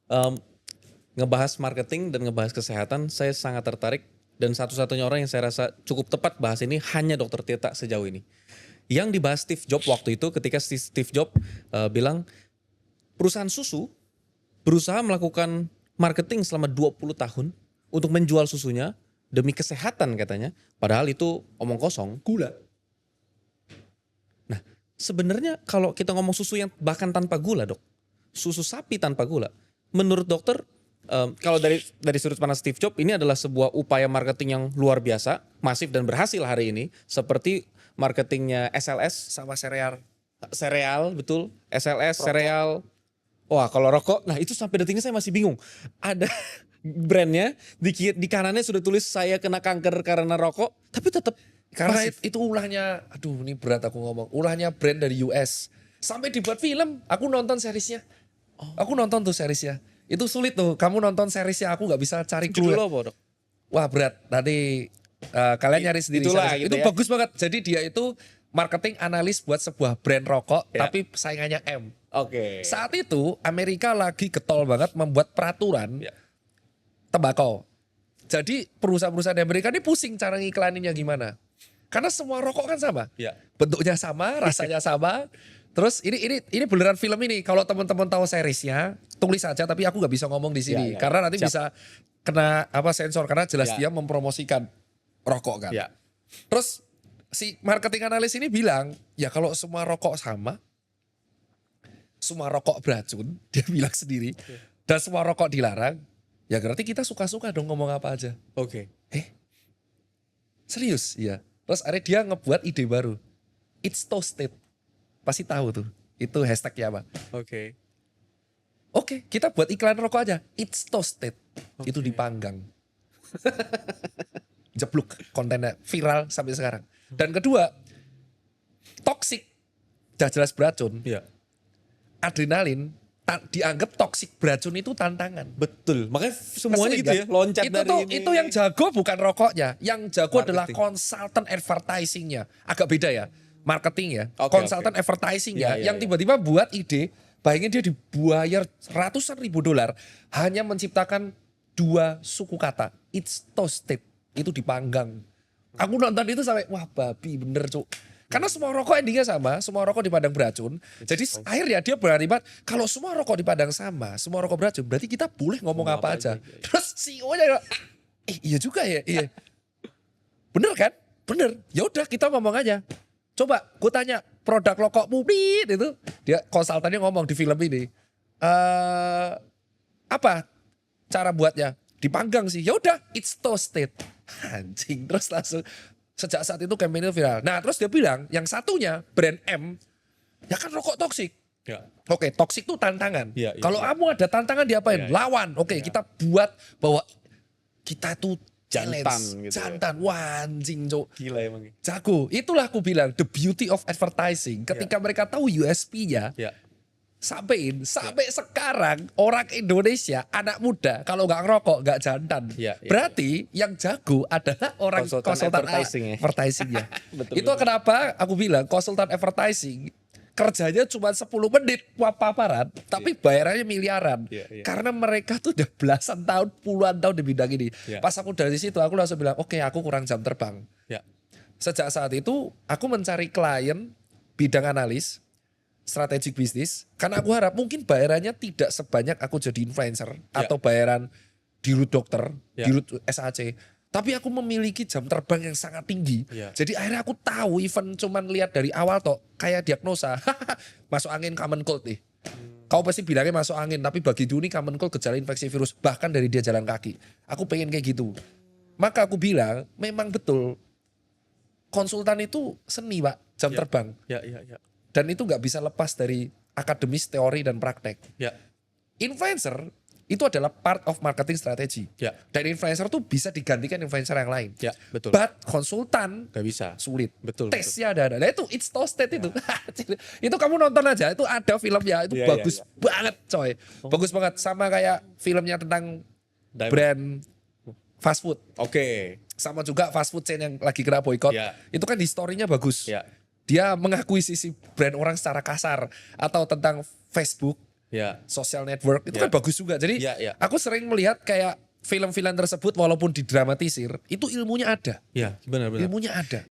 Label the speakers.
Speaker 1: Em, Ngebahas marketing dan ngebahas kesehatan, saya sangat tertarik. Dan satu-satunya orang yang saya rasa cukup tepat bahas ini hanya Dokter Tirta sejauh ini. Yang dibahas Steve Jobs waktu itu ketika Steve Jobs bilang perusahaan susu berusaha melakukan marketing selama 20 tahun untuk menjual susunya demi kesehatan katanya. Padahal itu omong kosong.
Speaker 2: Gula.
Speaker 1: Nah, sebenarnya kalau kita ngomong susu yang bahkan tanpa gula, Dok. Susu sapi tanpa gula. Menurut dokter, kalau dari sudut pandang Steve Jobs, ini adalah sebuah upaya marketing yang luar biasa, masif dan berhasil hari ini. Seperti marketingnya SLS.
Speaker 2: Sama sereal.
Speaker 1: Sereal, betul. SLS, sereal. Wah, kalau rokok, nah itu sampai detik ini saya masih bingung. Ada brandnya, di kanannya sudah tulis saya kena kanker karena rokok, tapi tetap
Speaker 2: Karena
Speaker 1: masif.
Speaker 2: itu ulahnya, aduh ini berat aku ngomong. Ulahnya brand dari US. Sampai dibuat film, aku nonton seriesnya. Aku nonton tuh seriesnya. Itu sulit tuh, kamu nonton seriesnya, aku gak bisa cari clue.
Speaker 1: Judulnya apa, Dok?
Speaker 2: Wah berat, nanti kalian nyari sendiri.
Speaker 1: Itulah
Speaker 2: seriesnya.
Speaker 1: gitu
Speaker 2: Itu
Speaker 1: ya.
Speaker 2: bagus banget, jadi dia itu marketing analis buat sebuah brand rokok,
Speaker 1: Ya.
Speaker 2: tapi saingannya M.
Speaker 1: Oke.
Speaker 2: Saat itu Amerika lagi getol banget membuat peraturan
Speaker 1: Ya.
Speaker 2: tembakau. Jadi perusahaan-perusahaan di Amerika ini pusing cara ngiklaninnya gimana. Karena semua rokok kan sama.
Speaker 1: Ya.
Speaker 2: Bentuknya sama, rasanya sama. Terus ini beneran film ini. Kalau teman-teman tahu seriesnya, tulis aja tapi aku nggak bisa ngomong di sini.
Speaker 1: Ya, ya.
Speaker 2: Karena nanti
Speaker 1: Siap.
Speaker 2: bisa kena sensor karena jelas
Speaker 1: Ya.
Speaker 2: dia mempromosikan rokok kan.
Speaker 1: Ya.
Speaker 2: Terus si marketing analis ini bilang, ya kalau semua rokok sama, semua rokok beracun, dia bilang sendiri, dan semua rokok dilarang, ya berarti kita suka-suka dong ngomong apa aja.
Speaker 1: Oke.
Speaker 2: Serius? Iya. Terus akhirnya dia ngebuat ide baru. It's toasted. Pasti tahu tuh. Itu hashtagnya apa.
Speaker 1: Oke.
Speaker 2: Oke, kita buat iklan rokok aja. It's toasted. Itu dipanggang. Jeblok. Kontennya viral sampai sekarang. Dan kedua, toxic. Udah jelas beracun.
Speaker 1: Iya.
Speaker 2: Adrenalin dianggap toxic beracun itu tantangan.
Speaker 1: Betul. Makanya semuanya
Speaker 2: Ngeselin
Speaker 1: gitu
Speaker 2: kan?
Speaker 1: ya, loncat
Speaker 2: itu
Speaker 1: dari
Speaker 2: tuh,
Speaker 1: ini.
Speaker 2: Itu yang jago bukan rokoknya. Yang jago adalah
Speaker 1: Marketing.
Speaker 2: konsultan advertisingnya. Agak beda ya. Marketing ya.
Speaker 1: Oke,
Speaker 2: Konsultan
Speaker 1: oke.
Speaker 2: advertising ya.
Speaker 1: Iya, iya,
Speaker 2: Yang
Speaker 1: iya.
Speaker 2: tiba-tiba buat ide. Bayangin dia dibayar ratusan ribu dolar. Hanya menciptakan 2 suku kata. It's toasted. Itu dipanggang. Aku nonton itu sampai, wah babi bener cuk. Karena semua rokok endingnya sama, semua rokok dipandang beracun. Jadi akhirnya dia berani banget, kalau semua rokok dipandang sama, semua rokok beracun, berarti kita boleh ngomong apa aja. Terus CEO-nya, iya juga ya, iya. Bener kan? Bener. Ya udah kita ngomong aja. Coba gue tanya produk rokokmu, Plit, itu dia konsultannya ngomong di film ini. Apa cara buatnya? Dipanggang sih. Ya udah, it's toasted. Anjing, terus langsung sejak saat itu campaign itu viral. Nah, terus dia bilang yang satunya brand M, ya kan rokok toksik.
Speaker 1: Ya.
Speaker 2: Oke, toksik itu tantangan.
Speaker 1: Iya, iya,
Speaker 2: Kalau
Speaker 1: iya.
Speaker 2: kamu ada tantangan diapain?
Speaker 1: Iya, iya.
Speaker 2: Lawan. Oke, kita buat bahwa kita tuh
Speaker 1: Jantan
Speaker 2: challenge.
Speaker 1: gitu ya.
Speaker 2: Jantan. Wah, anjing, Cok.
Speaker 1: Gila emang.
Speaker 2: Jago. Itulah aku bilang the beauty of advertising. Ketika mereka tahu USP-nya,
Speaker 1: Ya.
Speaker 2: sampai sekarang orang Indonesia anak muda kalau nggak ngerokok nggak jantan.
Speaker 1: Iya, iya,
Speaker 2: Berarti yang jago adalah orang
Speaker 1: Konsultan
Speaker 2: konsultan
Speaker 1: advertising ya.
Speaker 2: advertising-nya.
Speaker 1: Betul,
Speaker 2: Itu
Speaker 1: betul.
Speaker 2: kenapa aku bilang konsultan advertising kerjanya cuma 10 menit paparan, tapi bayarannya miliaran.
Speaker 1: Iya, iya.
Speaker 2: Karena mereka tuh udah belasan tahun, puluhan tahun di bidang ini.
Speaker 1: Iya.
Speaker 2: Pas aku dari situ aku langsung bilang, oke, aku kurang jam terbang.
Speaker 1: Ya.
Speaker 2: Sejak saat itu aku mencari klien bidang analis, strategic bisnis, karena aku harap mungkin bayarannya tidak sebanyak aku jadi influencer
Speaker 1: Ya.
Speaker 2: atau bayaran dirut dokter,
Speaker 1: Ya.
Speaker 2: dirut SAC. Tapi aku memiliki jam terbang yang sangat tinggi.
Speaker 1: Ya.
Speaker 2: Jadi akhirnya aku tahu even cuman lihat dari awal toh kayak diagnosa. Masuk angin common cold nih. Kau pasti bilangnya masuk angin, tapi bagi Juni common cold gejala infeksi virus bahkan dari dia jalan kaki. Aku pengen kayak gitu. Maka aku bilang memang betul konsultan itu seni Pak, jam
Speaker 1: Ya.
Speaker 2: terbang.
Speaker 1: Ya, ya, ya.
Speaker 2: Dan itu nggak bisa lepas dari akademis, teori, dan praktek.
Speaker 1: Ya.
Speaker 2: Influencer itu adalah part of marketing strategi.
Speaker 1: Ya.
Speaker 2: Dan influencer tuh bisa digantikan influencer yang lain.
Speaker 1: Ya, betul.
Speaker 2: But konsultan
Speaker 1: Gak bisa.
Speaker 2: sulit.
Speaker 1: Betul.
Speaker 2: Tesnya ada. Nah itu it's toasted itu. Itu kamu nonton aja. Itu ada filmnya. Itu
Speaker 1: Iya,
Speaker 2: bagus
Speaker 1: iya, iya.
Speaker 2: banget coy. Bagus banget. Sama kayak filmnya tentang
Speaker 1: Diamond.
Speaker 2: brand fast food.
Speaker 1: Oke.
Speaker 2: Sama juga fast food chain yang lagi kena boykot.
Speaker 1: Ya.
Speaker 2: Itu kan historinya bagus.
Speaker 1: Ya.
Speaker 2: Dia mengakuisisi brand orang secara kasar. Atau tentang Facebook.
Speaker 1: Ya.
Speaker 2: Social Network itu
Speaker 1: Ya.
Speaker 2: kan bagus juga. Jadi
Speaker 1: Ya, ya.
Speaker 2: aku sering melihat kayak film-film tersebut walaupun didramatisir itu ilmunya ada.
Speaker 1: Ya, benar-benar.
Speaker 2: Ilmunya ada.